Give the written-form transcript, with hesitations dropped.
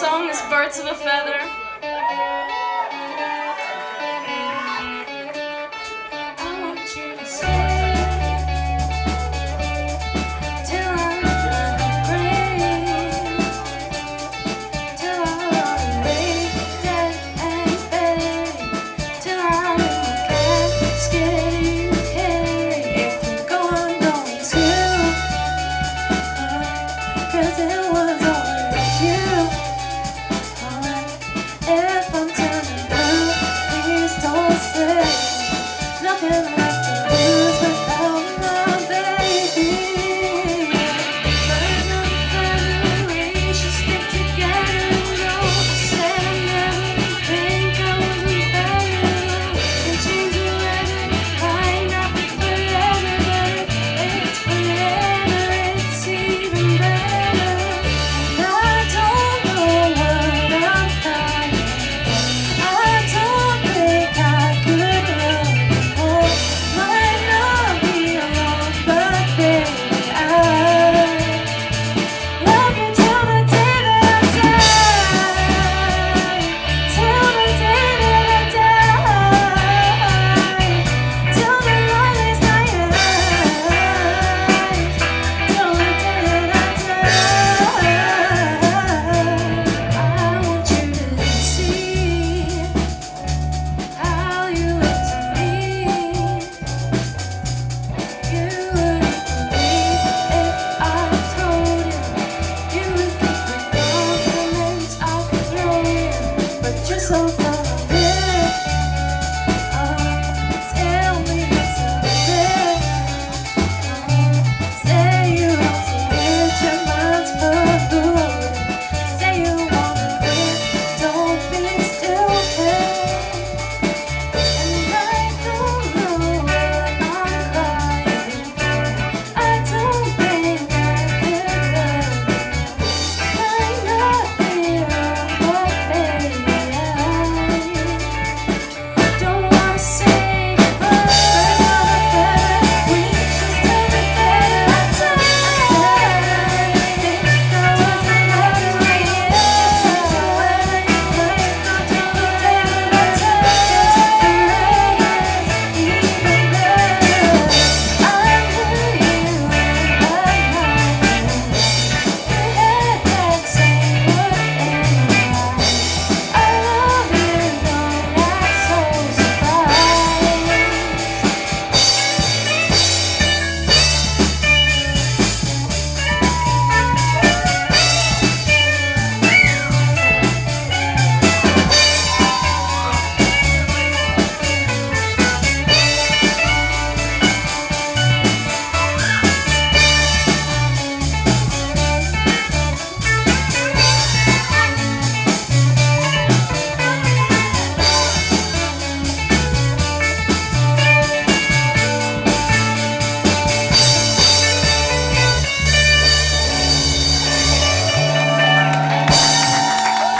song is Birds of a Feather. I want you to stay till I'm brave, till I'm awake, dead and buried, till I'm in the casket you carry. If you go, I'm going to, 'cause it was always you. If I'm turning blue, please don't say nothing left to lose without my baby. Birds of a feather, we should stick together. No, I said I never think I wasn't better. And she's a weather, might not be forever, but it's forever, it's even better. And I don't know what I'm trying. I don't think I could love you more. Might not be alone, but baby, I love you till the day that I die. Till the day that I die. Till the loneliest night arrives. Till the day that I want you to see how you look to me. You wouldn't believe if I told you. You would think the compliments I could throw you, but you're so